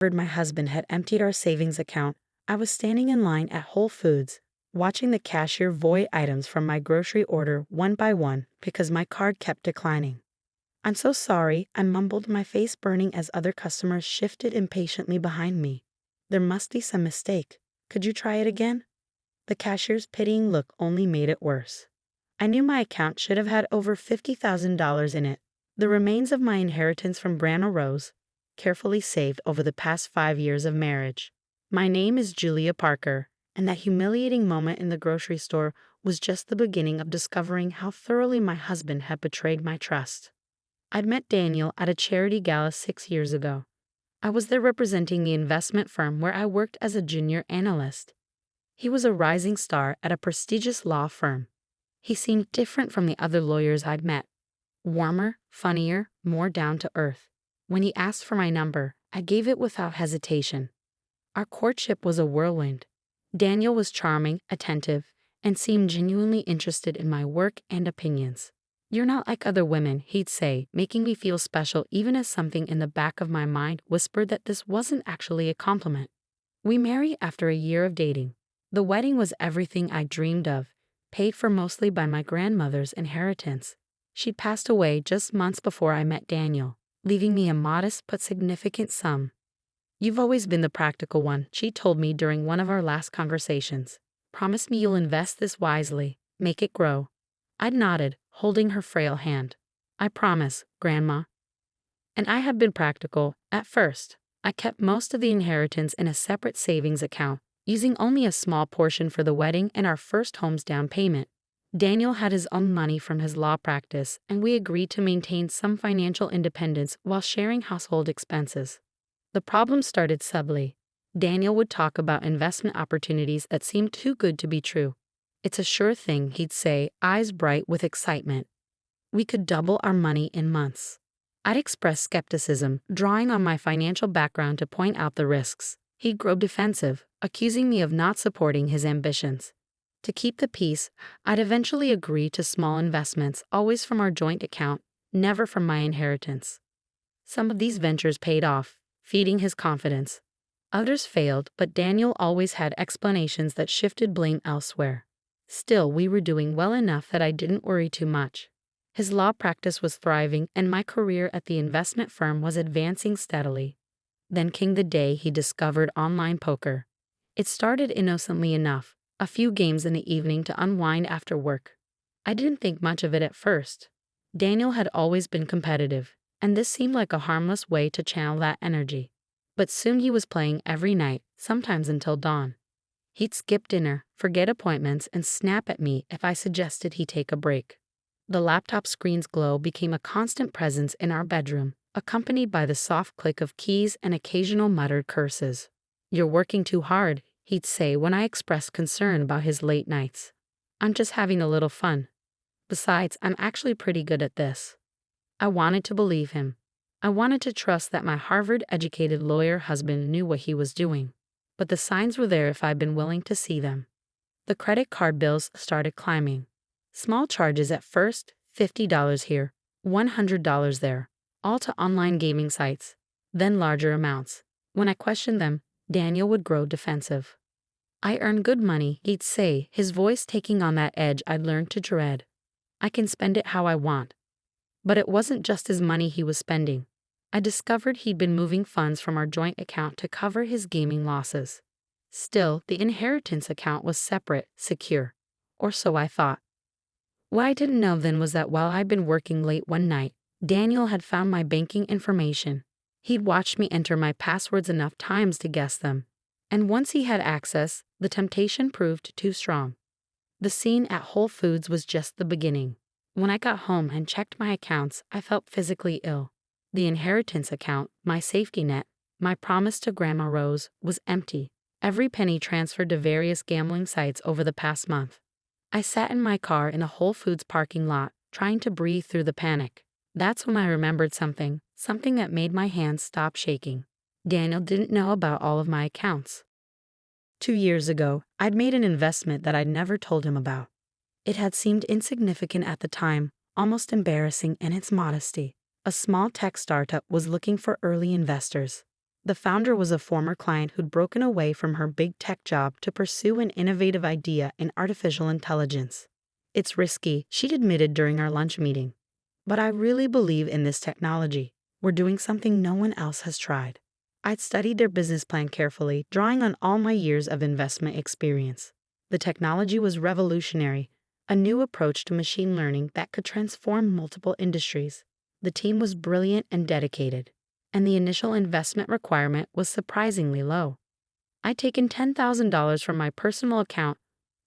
Heard my husband had emptied our savings account. I was standing in line at Whole Foods, watching the cashier void items from my grocery order one by one because my card kept declining. "I'm so sorry," I mumbled, my face burning as other customers shifted impatiently behind me. "There must be some mistake. Could you try it again?" The cashier's pitying look only made it worse. I knew my account should have had over $50,000 in it, the remains of my inheritance from Grandma Rose, carefully saved over the past 5 years of marriage. My name is Julia Parker, and that humiliating moment in the grocery store was just the beginning of discovering how thoroughly my husband had betrayed my trust. I'd met Daniel at a charity gala 6 years ago. I was there representing the investment firm where I worked as a junior analyst. He was a rising star at a prestigious law firm. He seemed different from the other lawyers I'd met. Warmer, funnier, more down to earth. When he asked for my number, I gave it without hesitation. Our courtship was a whirlwind. Daniel was charming, attentive, and seemed genuinely interested in my work and opinions. "You're not like other women," he'd say, making me feel special even as something in the back of my mind whispered that this wasn't actually a compliment. We married after a year of dating. The wedding was everything I dreamed of, paid for mostly by my grandmother's inheritance. She'd passed away just months before I met Daniel, leaving me a modest but significant sum. "You've always been the practical one," she told me during one of our last conversations. "Promise me you'll invest this wisely, make it grow." I nodded, holding her frail hand. "I promise, Grandma." And I have been practical. At first, I kept most of the inheritance in a separate savings account, using only a small portion for the wedding and our first home's down payment. Daniel had his own money from his law practice, and we agreed to maintain some financial independence while sharing household expenses. The problem started subtly. Daniel would talk about investment opportunities that seemed too good to be true. "It's a sure thing," he'd say, eyes bright with excitement. "We could double our money in months." I'd express skepticism, drawing on my financial background to point out the risks. He'd grow defensive, accusing me of not supporting his ambitions. To keep the peace, I'd eventually agree to small investments, always from our joint account, never from my inheritance. Some of these ventures paid off, feeding his confidence. Others failed, but Daniel always had explanations that shifted blame elsewhere. Still, we were doing well enough that I didn't worry too much. His law practice was thriving, and my career at the investment firm was advancing steadily. Then came the day he discovered online poker. It started innocently enough, a few games in the evening to unwind after work. I didn't think much of it at first. Daniel had always been competitive, and this seemed like a harmless way to channel that energy. But soon he was playing every night, sometimes until dawn. He'd skip dinner, forget appointments, and snap at me if I suggested he take a break. The laptop screen's glow became a constant presence in our bedroom, accompanied by the soft click of keys and occasional muttered curses. "You're working too hard," he'd say when I expressed concern about his late nights. "I'm just having a little fun. Besides, I'm actually pretty good at this." I wanted to believe him. I wanted to trust that my Harvard-educated lawyer husband knew what he was doing. But the signs were there if I'd been willing to see them. The credit card bills started climbing. Small charges at first, $50 here, $100 there, all to online gaming sites. Then larger amounts. When I questioned them, Daniel would grow defensive. "I earn good money," he'd say, his voice taking on that edge I'd learned to dread. "I can spend it how I want." But it wasn't just his money he was spending. I discovered he'd been moving funds from our joint account to cover his gaming losses. Still, the inheritance account was separate, secure. Or so I thought. What I didn't know then was that while I'd been working late one night, Daniel had found my banking information. He'd watched me enter my passwords enough times to guess them. And once he had access, the temptation proved too strong. The scene at Whole Foods was just the beginning. When I got home and checked my accounts, I felt physically ill. The inheritance account, my safety net, my promise to Grandma Rose, was empty. Every penny transferred to various gambling sites over the past month. I sat in my car in a Whole Foods parking lot, trying to breathe through the panic. That's when I remembered something that made my hands stop shaking. Daniel didn't know about all of my accounts. 2 years ago, I'd made an investment that I'd never told him about. It had seemed insignificant at the time, almost embarrassing in its modesty. A small tech startup was looking for early investors. The founder was a former client who'd broken away from her big tech job to pursue an innovative idea in artificial intelligence. It's risky, she'd admitted during our lunch meeting. But I really believe in this technology. We're doing something no one else has tried. I'd studied their business plan carefully, drawing on all my years of investment experience. The technology was revolutionary, a new approach to machine learning that could transform multiple industries. The team was brilliant and dedicated, and the initial investment requirement was surprisingly low. I'd taken $10,000 from my personal account,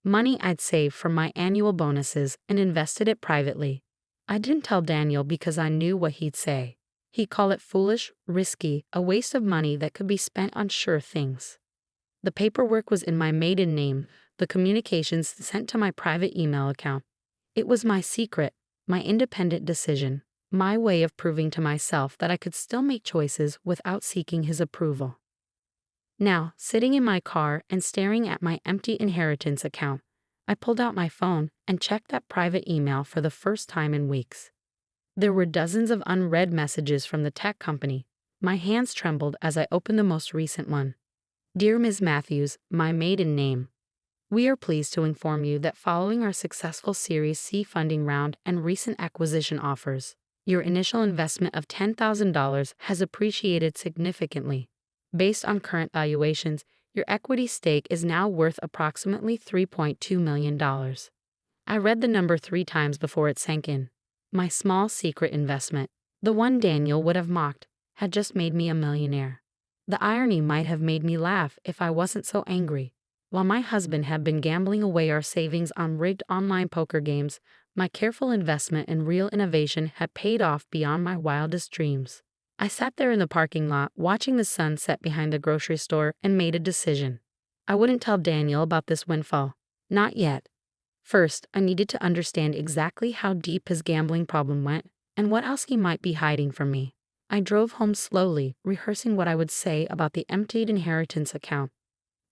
money I'd saved from my annual bonuses, and invested it privately. I didn't tell Daniel because I knew what he'd say. He'd call it foolish, risky, a waste of money that could be spent on sure things. The paperwork was in my maiden name, the communications sent to my private email account. It was my secret, my independent decision, my way of proving to myself that I could still make choices without seeking his approval. Now, sitting in my car and staring at my empty inheritance account, I pulled out my phone and checked that private email for the first time in weeks. There were dozens of unread messages from the tech company. My hands trembled as I opened the most recent one. Dear Ms. Matthews, my maiden name. We are pleased to inform you that following our successful Series C funding round and recent acquisition offers, your initial investment of $10,000 has appreciated significantly. Based on current valuations, your equity stake is now worth approximately $3.2 million. I read the number 3 times before it sank in. My small secret investment, the one Daniel would have mocked, had just made me a millionaire. The irony might have made me laugh if I wasn't so angry. While my husband had been gambling away our savings on rigged online poker games, my careful investment in real innovation had paid off beyond my wildest dreams. I sat there in the parking lot watching the sun set behind the grocery store and made a decision. I wouldn't tell Daniel about this windfall. Not yet. First, I needed to understand exactly how deep his gambling problem went and what else he might be hiding from me. I drove home slowly, rehearsing what I would say about the emptied inheritance account.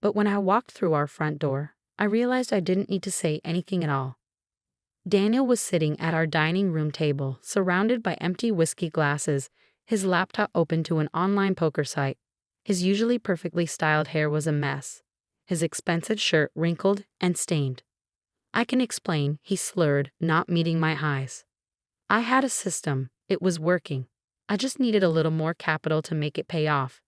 But when I walked through our front door, I realized I didn't need to say anything at all. Daniel was sitting at our dining room table, surrounded by empty whiskey glasses, his laptop open to an online poker site. His usually perfectly styled hair was a mess, his expensive shirt wrinkled and stained. I can explain, he slurred, not meeting my eyes. I had a system, it was working. I just needed a little more capital to make it pay off.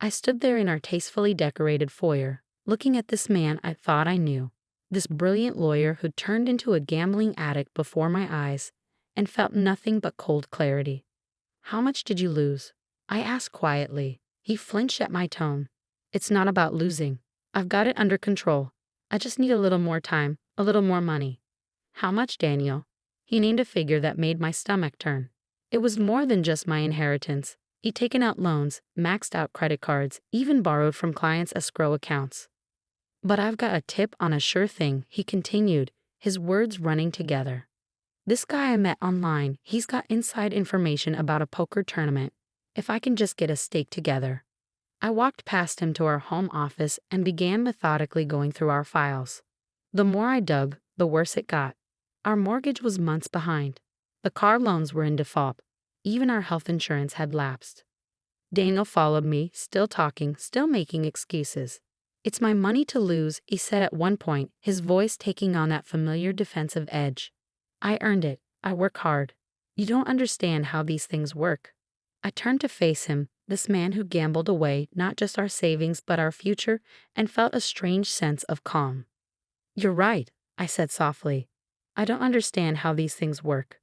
I stood there in our tastefully decorated foyer, looking at this man I thought I knew, this brilliant lawyer who turned into a gambling addict before my eyes, and felt nothing but cold clarity. How much did you lose? I asked quietly. He flinched at my tone. It's not about losing. I've got it under control. I just need a little more time, a little more money. How much, Daniel? He named a figure that made my stomach turn. It was more than just my inheritance. He'd taken out loans, maxed out credit cards, even borrowed from clients' escrow accounts. But I've got a tip on a sure thing, he continued, his words running together. This guy I met online, he's got inside information about a poker tournament. If I can just get a stake together. I walked past him to our home office and began methodically going through our files. The more I dug, the worse it got. Our mortgage was months behind. The car loans were in default. Even our health insurance had lapsed. Daniel followed me, still talking, still making excuses. It's my money to lose, he said at one point, his voice taking on that familiar defensive edge. I earned it. I work hard. You don't understand how these things work. I turned to face him, this man who gambled away not just our savings but our future, and felt a strange sense of calm. You're right, I said softly. I don't understand how these things work.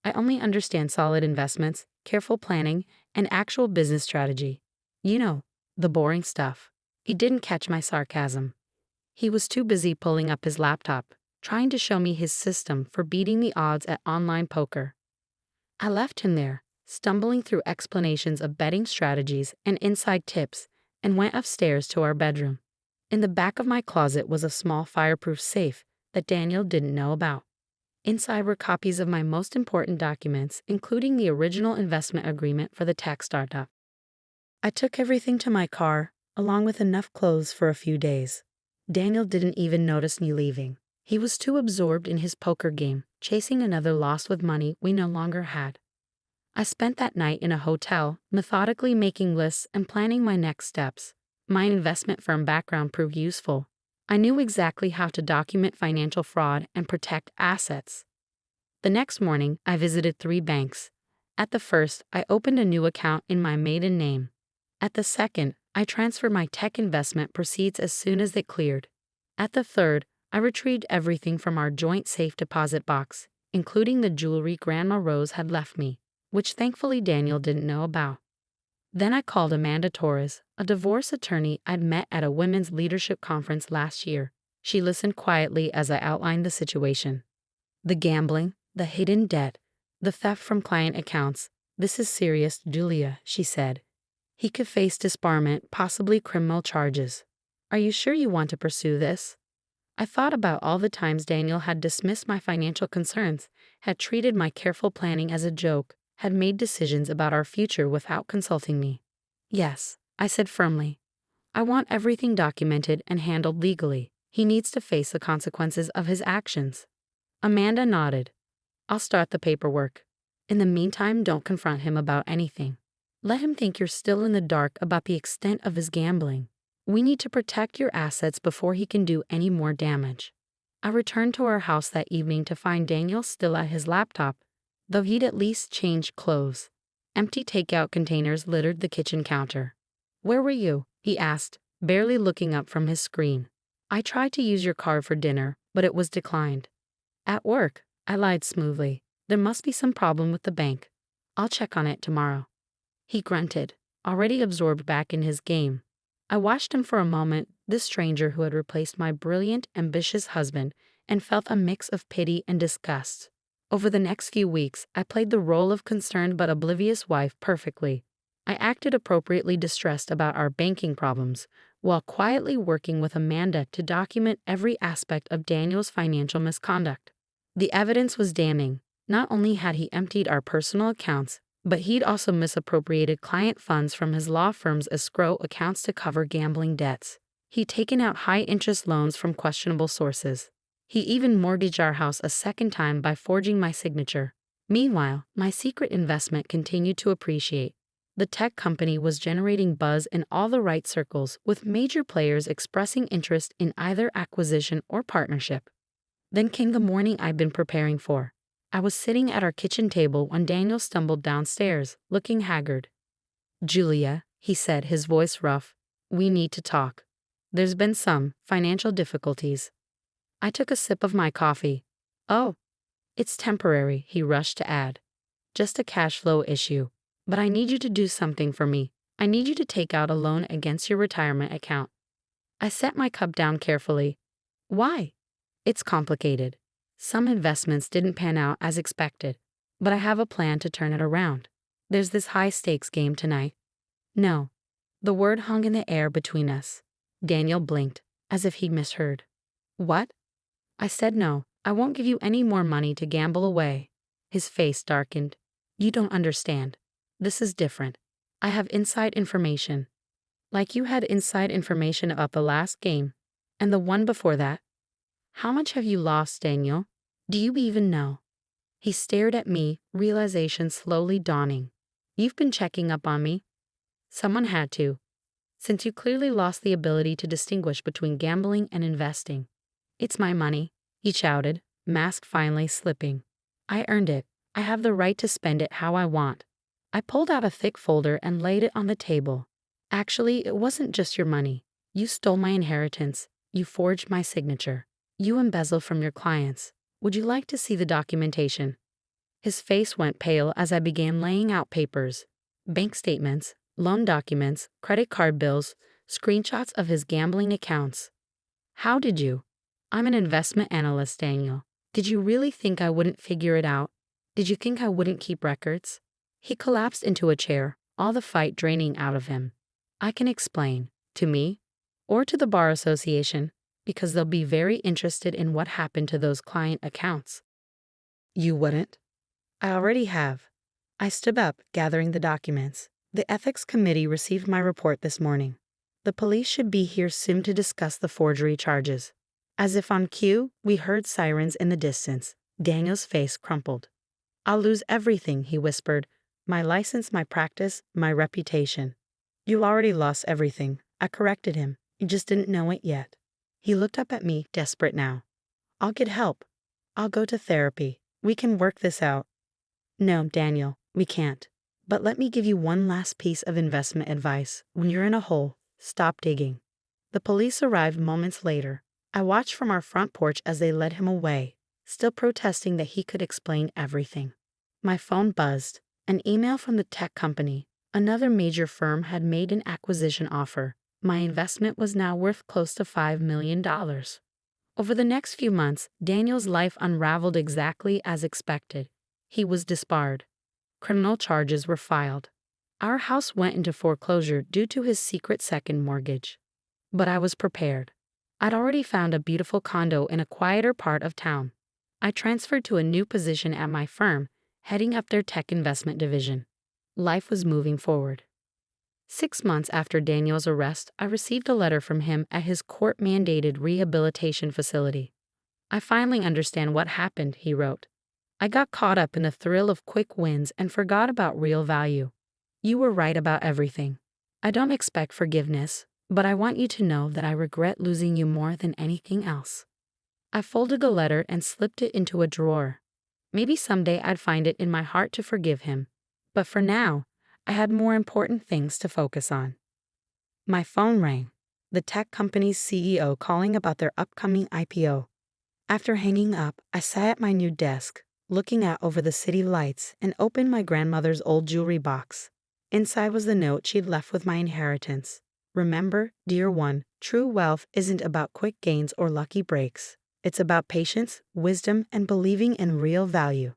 I only understand solid investments, careful planning, and actual business strategy. You know, the boring stuff. He didn't catch my sarcasm. He was too busy pulling up his laptop, trying to show me his system for beating the odds at online poker. I left him there, stumbling through explanations of betting strategies and inside tips, and went upstairs to our bedroom. In the back of my closet was a small fireproof safe that Daniel didn't know about. Inside were copies of my most important documents, including the original investment agreement for the tech startup. I took everything to my car, along with enough clothes for a few days. Daniel didn't even notice me leaving. He was too absorbed in his poker game, chasing another loss with money we no longer had. I spent that night in a hotel, methodically making lists and planning my next steps. My investment firm background proved useful. I knew exactly how to document financial fraud and protect assets. The next morning, I visited 3 banks. At the first, I opened a new account in my maiden name. At the second, I transferred my tech investment proceeds as soon as it cleared. At the third, I retrieved everything from our joint safe deposit box, including the jewelry Grandma Rose had left me, which thankfully Daniel didn't know about. Then I called Amanda Torres, a divorce attorney I'd met at a women's leadership conference last year. She listened quietly as I outlined the situation. The gambling, the hidden debt, the theft from client accounts. This is serious, Julia, she said. He could face disbarment, possibly criminal charges. Are you sure you want to pursue this? I thought about all the times Daniel had dismissed my financial concerns, had treated my careful planning as a joke, had made decisions about our future without consulting me. Yes, I said firmly. I want everything documented and handled legally. He needs to face the consequences of his actions. Amanda nodded. I'll start the paperwork. In the meantime, don't confront him about anything. Let him think you're still in the dark about the extent of his gambling. We need to protect your assets before he can do any more damage. I returned to our house that evening to find Daniel still at his laptop, though he'd at least changed clothes. Empty takeout containers littered the kitchen counter. Where were you? He asked, barely looking up from his screen. I tried to use your card for dinner, but it was declined. At work, I lied smoothly. There must be some problem with the bank. I'll check on it tomorrow. He grunted, already absorbed back in his game. I watched him for a moment, this stranger who had replaced my brilliant, ambitious husband, and felt a mix of pity and disgust. Over the next few weeks, I played the role of concerned but oblivious wife perfectly. I acted appropriately distressed about our banking problems, while quietly working with Amanda to document every aspect of Daniel's financial misconduct. The evidence was damning. Not only had he emptied our personal accounts, but he'd also misappropriated client funds from his law firm's escrow accounts to cover gambling debts. He'd taken out high-interest loans from questionable sources. He even mortgaged our house a second time by forging my signature. Meanwhile, my secret investment continued to appreciate. The tech company was generating buzz in all the right circles, with major players expressing interest in either acquisition or partnership. Then came the morning I'd been preparing for. I was sitting at our kitchen table when Daniel stumbled downstairs, looking haggard. Julia, he said, his voice rough, we need to talk. There's been some financial difficulties. I took a sip of my coffee. Oh, it's temporary, he rushed to add. Just a cash flow issue. But I need you to do something for me. I need you to take out a loan against your retirement account. I set my cup down carefully. Why? It's complicated. Some investments didn't pan out as expected, but I have a plan to turn it around. There's this high-stakes game tonight. No. The word hung in the air between us. Daniel blinked, as if he misheard. What? I said no. I won't give you any more money to gamble away. His face darkened. You don't understand. This is different. I have inside information. Like you had inside information about the last game, and the one before that. How much have you lost, Daniel? Do you even know? He stared at me, realization slowly dawning. You've been checking up on me. Someone had to. Since you clearly lost the ability to distinguish between gambling and investing. It's my money, he shouted, mask finally slipping. I earned it. I have the right to spend it how I want. I pulled out a thick folder and laid it on the table. Actually, it wasn't just your money. You stole my inheritance. You forged my signature. You embezzled from your clients. Would you like to see the documentation? His face went pale as I began laying out papers. Bank statements, loan documents, credit card bills, screenshots of his gambling accounts. How did you? I'm an investment analyst, Daniel. Did you really think I wouldn't figure it out? Did you think I wouldn't keep records? He collapsed into a chair, all the fight draining out of him. I can explain. To me? Or to the Bar Association, because they'll be very interested in what happened to those client accounts. You wouldn't? I already have. I stood up, gathering the documents. The ethics committee received my report this morning. The police should be here soon to discuss the forgery charges. As if on cue, we heard sirens in the distance. Daniel's face crumpled. I'll lose everything, he whispered. My license, my practice, my reputation. You already lost everything. I corrected him. You just didn't know it yet. He looked up at me, desperate now. I'll get help. I'll go to therapy. We can work this out. No, Daniel, we can't. But let me give you one last piece of investment advice. When you're in a hole, stop digging. The police arrived moments later. I watched from our front porch as they led him away, still protesting that he could explain everything. My phone buzzed. An email from the tech company. Another major firm had made an acquisition offer. My investment was now worth close to $5 million. Over the next few months, Daniel's life unraveled exactly as expected. He was disbarred. Criminal charges were filed. Our house went into foreclosure due to his secret second mortgage. But I was prepared. I'd already found a beautiful condo in a quieter part of town. I transferred to a new position at my firm, heading up their tech investment division. Life was moving forward. 6 months after Daniel's arrest, I received a letter from him at his court-mandated rehabilitation facility. I finally understand what happened, he wrote. I got caught up in the thrill of quick wins and forgot about real value. You were right about everything. I don't expect forgiveness, but I want you to know that I regret losing you more than anything else. I folded the letter and slipped it into a drawer. Maybe someday I'd find it in my heart to forgive him. But for now, I had more important things to focus on. My phone rang. The tech company's CEO calling about their upcoming IPO. After hanging up, I sat at my new desk, looking out over the city lights, and opened my grandmother's old jewelry box. Inside was the note she'd left with my inheritance. Remember, dear one, true wealth isn't about quick gains or lucky breaks. It's about patience, wisdom, and believing in real value.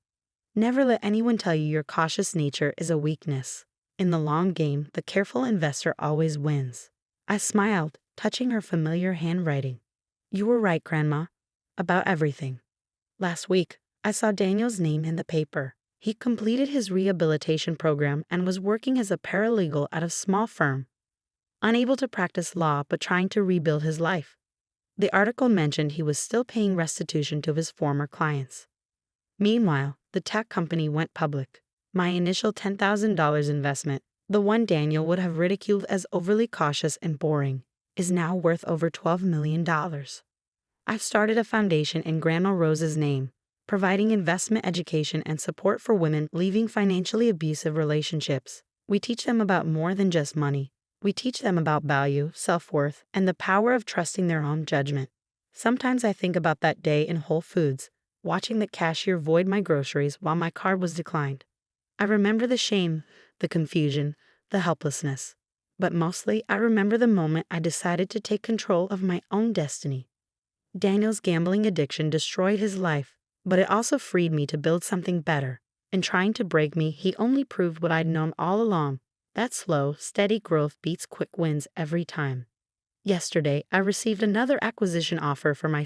Never let anyone tell you your cautious nature is a weakness. In the long game, the careful investor always wins. I smiled, touching her familiar handwriting. You were right, Grandma, about everything. Last week, I saw Daniel's name in the paper. He completed his rehabilitation program and was working as a paralegal at a small firm. Unable to practice law but trying to rebuild his life. The article mentioned he was still paying restitution to his former clients. Meanwhile, the tech company went public. My initial $10,000 investment, the one Daniel would have ridiculed as overly cautious and boring, is now worth over $12 million. I've started a foundation in Grandma Rose's name, providing investment education and support for women leaving financially abusive relationships. We teach them about more than just money. We teach them about value, self-worth, and the power of trusting their own judgment. Sometimes I think about that day in Whole Foods, watching the cashier void my groceries while my card was declined. I remember the shame, the confusion, the helplessness. But mostly, I remember the moment I decided to take control of my own destiny. Daniel's gambling addiction destroyed his life, but it also freed me to build something better. In trying to break me, he only proved what I'd known all along. That slow, steady growth beats quick wins every time. Yesterday, I received another acquisition offer for my